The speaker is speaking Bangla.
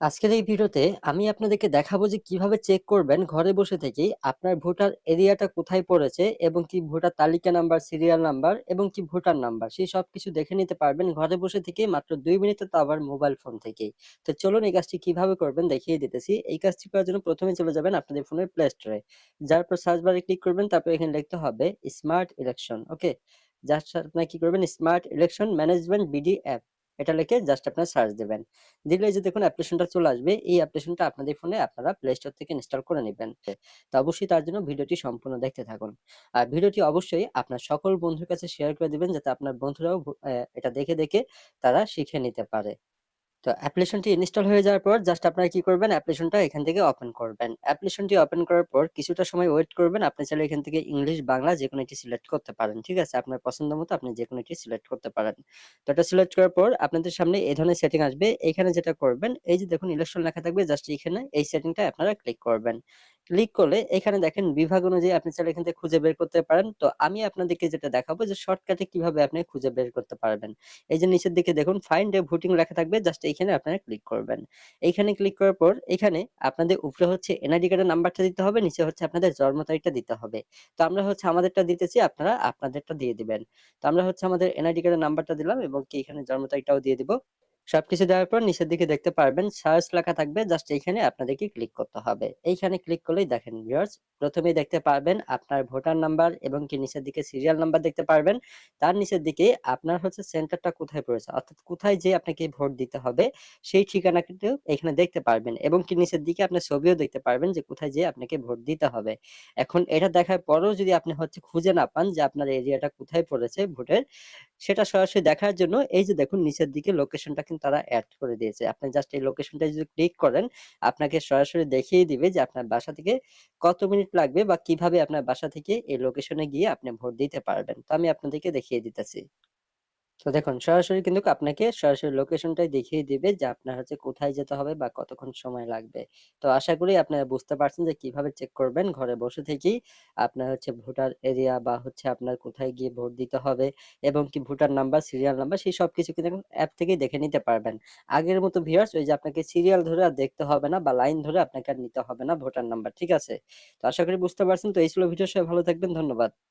আজকের এই ভিডিওতে আমি আপনাদেরকে দেখাবো যে কিভাবে চেক করবেন ঘরে বসে থেকেই আপনার ভোটার এরিয়াটা কোথায় পড়েছে এবং কি ভোটার তালিকা নাম্বার, সিরিয়াল নাম্বার এবং কি ভোটার নাম্বার সেই সবকিছু দেখে নিতে পারবেন ঘরে বসে থেকেই মাত্র 2 মিনিটে, তো আবার মোবাইল ফোন থেকেই। তো চলুন এই কাজটি কিভাবে করবেন দেখিয়ে দিতেছি। এই কাজটি করার জন্য প্রথমে চলে যাবেন আপনাদের ফোনের প্লে স্টোরে। যার পর সার্চ বারে ক্লিক করবেন, তারপর এখানে লিখতে হবে স্মার্ট ইলেকশন। ওকে, জাস্ট আপনারা কি করবেন, smart election management BD app, এটা লিখে জাস্ট আপনারা সার্চ দিবেন। দিলে এই যে দেখুন অ্যাপ্লিকেশনটা চলে আসবে। এই অ্যাপ্লিকেশনটা আপনাদের ফোনে আপনারা প্লে স্টোর থেকে ইনস্টল করে নিবেন। তো অবশ্যই তার জন্য ভিডিওটি সম্পূর্ণ দেখতে থাকুন। আর ভিডিওটি অবশ্যই আপনার সকল বন্ধুর কাছে শেয়ার করে দিবেন, যাতে আপনার বন্ধুরাও এটা দেখে তারা শিখে নিতে পারে। তো অ্যাপ্লিকেশনটি ইনস্টল হয়ে যাওয়ার পর জাস্ট আপনারা কি করবেন, অ্যাপ্লিকেশনটা এখান থেকে ওপেন করবেন। অ্যাপ্লিকেশনটি ওপেন করার পর কিছুটা সময় ওয়েট করবেন। আপনি চাইলে এখান থেকে ইংলিশ, বাংলা যেকোনো একটি সিলেক্ট করতে পারেন। ঠিক আছে? আপনার পছন্দ মতো আপনি যেকোনো একটি সিলেক্ট করতে পারেন। তো এটা সিলেক্ট করার পর আপনাদের সামনে এই ধরনের সেটিং আসবে। এখানে যেটা করবেন, এই যে দেখুন ইলেকশন লেখা থাকবে, জাস্ট এখানে এই সেটিংটা আপনারা ক্লিক করবেন। ক্লিক করলে এখানে দেখেন বিভাগ অনুযায়ী আপনি চাইলে এখান থেকে খুঁজে বের করতে পারেন। তো আমি আপনাদেরকে যেটা দেখাবো যে শর্টকাটে কিভাবে আপনি খুঁজে বের করতে পারবেন। এই যে নিচের দিকে দেখুন ফাইন্ড এ ভোটিং লেখা থাকবে, জাস্ট এইখানে আপনারা ক্লিক করবেন। এইখানে ক্লিক করার পর এখানে আপনাদের উপরে হচ্ছে এনআইডি কার্ডের নাম্বারটা দিতে হবে, নিচে হচ্ছে আপনাদের জন্ম তারিখটা দিতে হবে। তো আমরা হচ্ছে আমাদেরটা দিতেছি, আপনারা আপনাদেরটা দিয়ে দিবেন। তো আমরা হচ্ছে আমাদের এনআইডি কার্ডের নাম্বারটা দিলাম এবং কি এখানে জন্ম তারিখটাও দিয়ে দিব। সবকিছু দেওয়ার পর নিচের দিকে দেখতে পারবেন সার্চ লেখা থাকবে, জাস্ট এইখানে আপনাদেরকে ক্লিক করতে হবে। এইখানে ক্লিক করলেই দেখেন ভিউয়ার্স, প্রথমেই দেখতে পারবেন আপনার ভোটার নাম্বার এবং কি নিচের দিকে সিরিয়াল নাম্বার দেখতে পারবেন। তার নিচের দিকে আপনার হচ্ছে সেন্টারটা কোথায় পড়েছে, অর্থাৎ কোথায় যেয়ে আপনাকে ভোট দিতে হবে সেই ঠিকানা কিন্তু এখানে দেখতে পারবেন এবং কি নিচের দিকে আপনার ছবিও দেখতে পারবেন যে কোথায় যেয়ে আপনাকে ভোট দিতে হবে। এখন এটা দেখার পরেও যদি আপনি হচ্ছে খুঁজে না পান যে আপনার এরিয়াটা কোথায় পড়েছে ভোটের, সেটা সরাসরি দেখার জন্য এই যে দেখুন নিচের দিকে লোকেশনটা কিন্তু তারা এড করে দিয়েছে। আপনি জাস্ট এই লোকেশনটা যদি ক্লিক করেন, আপনাকে সরাসরি দেখিয়ে দিবে যে আপনার বাসা থেকে কত মিনিট লাগবে বা কিভাবে আপনার বাসা থেকে এই লোকেশনে গিয়ে আপনি ভোট দিতে পারবেন। তো আমি আপনাদেরকে দেখিয়ে দিতেছি। তো দেখুন সরাসরি কিন্তু আপনাকে সরাসরি লোকেশনটাই দেখিয়ে দিবে যে আপনার হচ্ছে কোথায় যেতে হবে বা কতক্ষণ সময় লাগবে। তো আশা করি আপনারা বুঝতে পারছেন যে কিভাবে চেক করবেন ঘরে বসে থেকেই আপনার হচ্ছে ভোটার এরিয়া বা হচ্ছে আপনার কোথায় গিয়ে ভোট দিতে হবে এবং কি ভোটার নাম্বার, সিরিয়াল নাম্বার সেই সবকিছু কিন্তু এখন অ্যাপ থেকেই দেখে নিতে পারবেন। আগের মতো ভিউয়ার্স ওই যে আপনাকে সিরিয়াল ধরে আর দেখতে হবে না বা লাইন ধরে আপনাকে আর নিতে হবে না ভোটার নাম্বার। ঠিক আছে? তো আশা করি বুঝতে পারছেন। তো এই ছিল ভিডিও, সবাই ভালো থাকবেন। ধন্যবাদ।